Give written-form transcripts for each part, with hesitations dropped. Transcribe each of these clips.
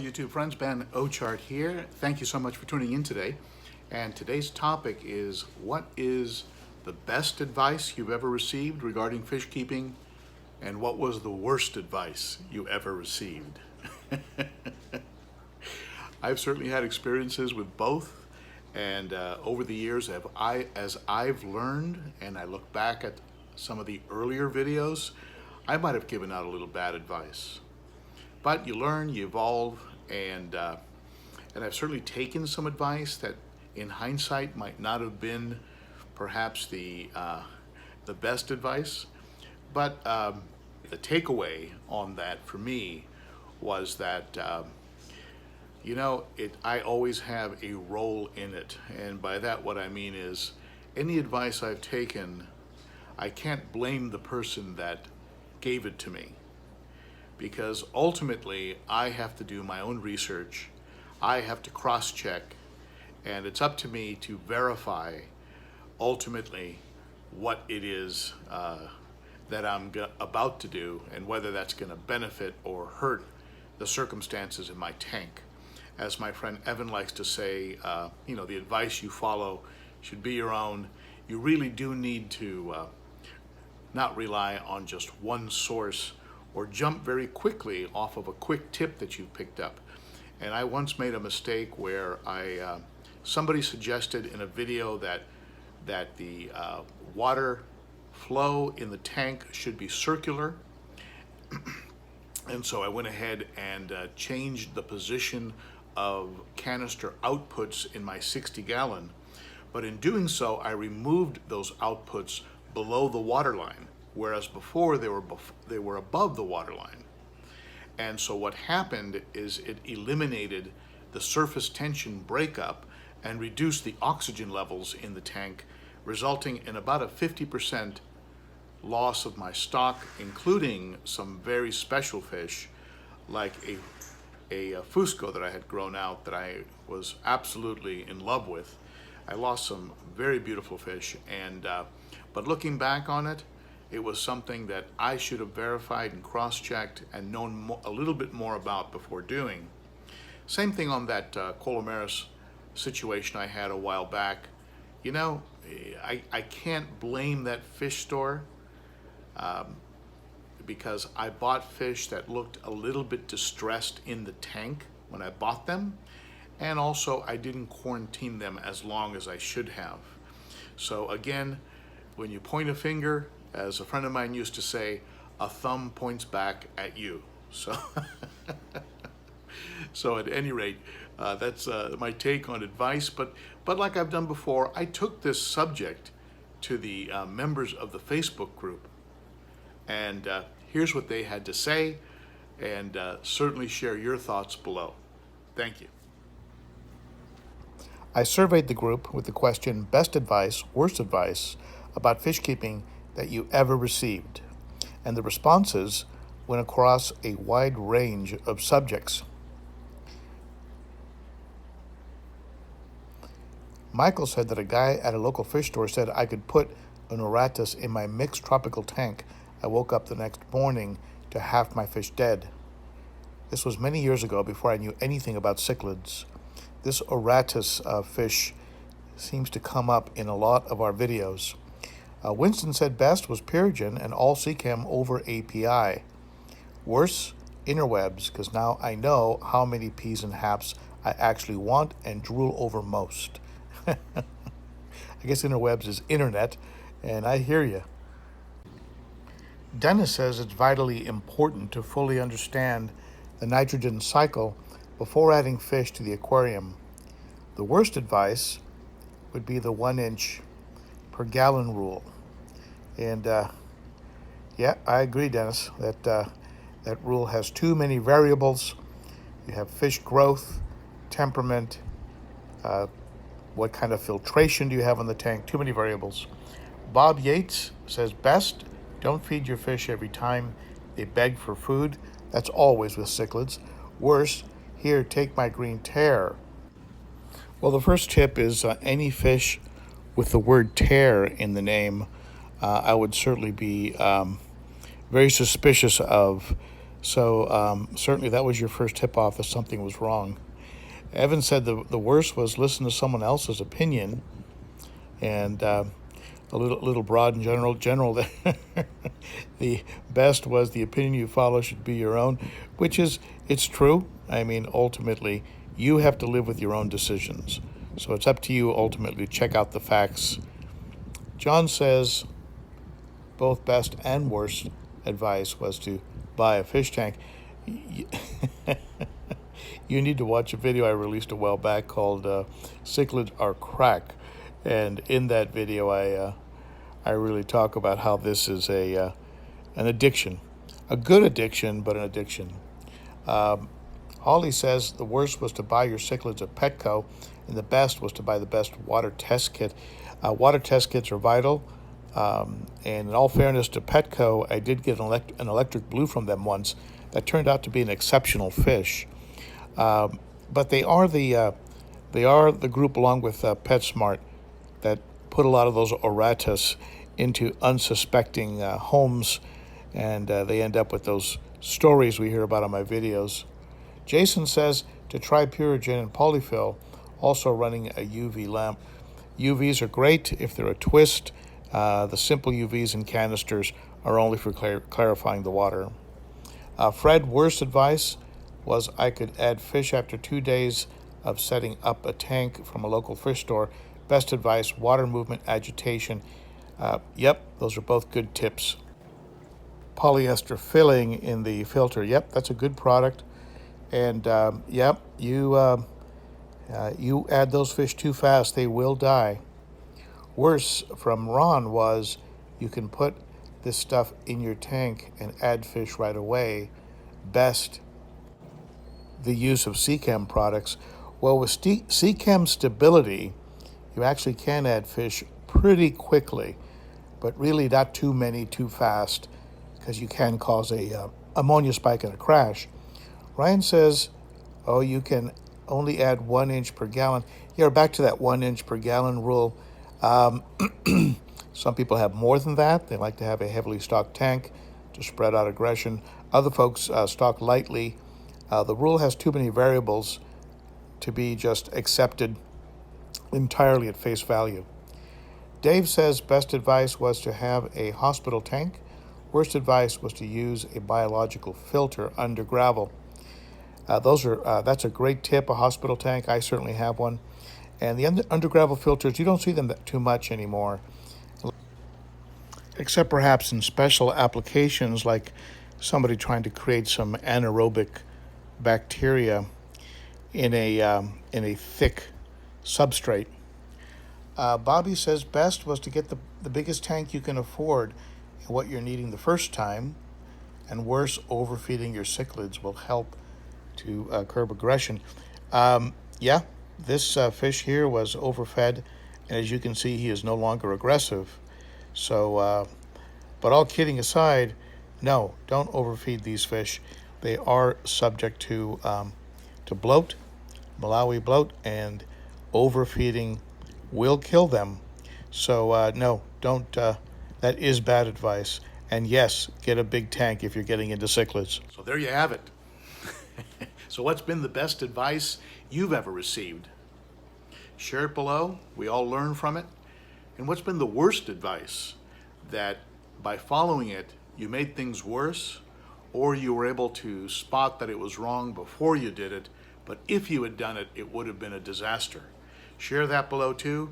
YouTube friends, Ben Ochart here. Thank you so much for tuning in today. And today's topic is, what is the best advice you've ever received regarding fish keeping, and what was the worst advice you ever received? I've certainly had experiences with both, and over the years, as I've learned and I look back at some of the earlier videos, I might have given out a little bad advice. But you learn, you evolve, and I've certainly taken some advice that in hindsight might not have been perhaps the best advice. But the takeaway on that for me was that I always have a role in it. And by that what I mean is, any advice I've taken, I can't blame the person that gave it to me, because ultimately I have to do my own research, I have to cross-check, and it's up to me to verify ultimately what it is that I'm about to do, and whether that's going to benefit or hurt the circumstances in my tank. As my friend Evan likes to say, the advice you follow should be your own. You really do need to not rely on just one source or jump very quickly off of a quick tip that you picked up. And I once made a mistake where somebody suggested in a video that the water flow in the tank should be circular. And so I went ahead and changed the position of canister outputs in my 60-gallon. But in doing so, I removed those outputs below the water line, whereas before they were above the water line. And so what happened is it eliminated the surface tension breakup and reduced the oxygen levels in the tank, resulting in about a 50% loss of my stock, including some very special fish like a Fusco that I had grown out that I was absolutely in love with. I lost some very beautiful fish, and but looking back on it, it was something that I should have verified and cross-checked and known a little bit more about before doing. Same thing on that Colomaris situation I had a while back. I can't blame that fish store because I bought fish that looked a little bit distressed in the tank when I bought them, and also I didn't quarantine them as long as I should have. So again, when you point a finger, as a friend of mine used to say, a thumb points back at you. So, so at any rate, that's my take on advice. But like I've done before, I took this subject to the members of the Facebook group, and here's what they had to say, and certainly share your thoughts below. Thank you. I surveyed the group with the question, best advice, worst advice about fish keeping that you ever received. And the responses went across a wide range of subjects. Michael said that a guy at a local fish store said I could put an Oratus in my mixed tropical tank. I woke up the next morning to half my fish dead. This was many years ago, before I knew anything about cichlids. This Oratus fish seems to come up in a lot of our videos. Winston said best was Purigen and all Seachem over API. Worse, interwebs, because now I know how many P's and Haps I actually want and drool over most. I guess interwebs is internet, and I hear you. Dennis says it's vitally important to fully understand the nitrogen cycle before adding fish to the aquarium. The worst advice would be the 1 inch per gallon rule. And yeah, I agree, Dennis, that that rule has too many variables. You have fish growth, temperament, what kind of filtration do you have in the tank, too many variables. Bob Yates says best, don't feed your fish every time they beg for food. That's always with cichlids. Worse, here, take my green tear. Well, the first tip is any fish with the word tear in the name, I would certainly be very suspicious of So certainly that was your first tip-off that something was wrong. Evan said the worst was listen to someone else's opinion, and a little broad and general. The best was the opinion you follow should be your own, which is, it's true. I mean, ultimately, you have to live with your own decisions. So it's up to you ultimately to check out the facts. John says both best and worst advice was to buy a fish tank. You need to watch a video I released a while back called Cichlids Are Crack. And in that video, I really talk about how this is an addiction. A good addiction, but an addiction. Holly says the worst was to buy your cichlids at Petco, and the best was to buy the best water test kit. Water test kits are vital. And in all fairness to Petco, I did get an electric blue from them once that turned out to be an exceptional fish. But they are the group, along with PetSmart, that put a lot of those oratus into unsuspecting homes, and they end up with those stories we hear about on my videos. Jason says to try Purigen and Polyfill, also running a UV lamp. UVs are great if they're a twist. The simple UVs in canisters are only for clarifying the water. Fred, worst advice was I could add fish after 2 days of setting up a tank from a local fish store. Best advice, water movement, agitation. Yep, those are both good tips. Polyester filling in the filter. Yep, that's a good product. And yep, you add those fish too fast, they will die. Worse from Ron was you can put this stuff in your tank and add fish right away. Best, the use of Seachem products. Well, with Seachem stability, you actually can add fish pretty quickly, but really not too many too fast, because you can cause a ammonia spike and a crash. Ryan says, oh, you can only add 1 inch per gallon. Yeah, back to that 1 inch per gallon rule. Some people have more than that. They like to have a heavily stocked tank to spread out aggression. Other folks stock lightly. The rule has too many variables to be just accepted entirely at face value. Dave says best advice was to have a hospital tank. Worst advice was to use a biological filter under gravel. That's a great tip, a hospital tank. I certainly have one. And the under gravel filters, you don't see them too much anymore, except perhaps in special applications like somebody trying to create some anaerobic bacteria in a thick substrate. Bobby says best was to get the biggest tank you can afford and what you're needing the first time, and worse, overfeeding your cichlids will help to curb aggression. Yeah, this fish here was overfed, and as you can see, he is no longer aggressive. So, but all kidding aside, no, don't overfeed these fish. They are subject to bloat, Malawi bloat, and overfeeding will kill them. So no, don't. That is bad advice. And yes, get a big tank if you're getting into cichlids. So there you have it. So what's been the best advice you've ever received? Share it below. We all learn from it. And what's been the worst advice that by following it, you made things worse, or you were able to spot that it was wrong before you did it, but if you had done it, it would have been a disaster. Share that below too.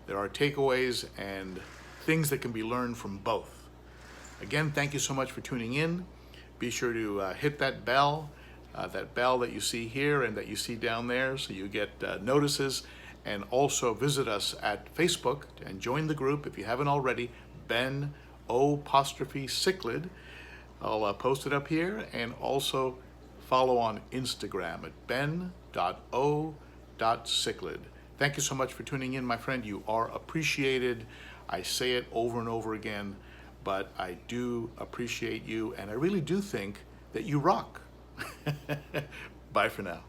There are takeaways and things that can be learned from both. Again, thank you so much for tuning in. Be sure to hit that bell that you see here and that you see down there, so you get notices. And also visit us at Facebook and join the group if you haven't already, ben.o.cichlid. I'll post it up here, and also follow on Instagram at ben.o.cichlid. Thank you so much for tuning in, my friend. You are appreciated. I say it over and over again, but I do appreciate you, and I really do think that you rock. Bye for now.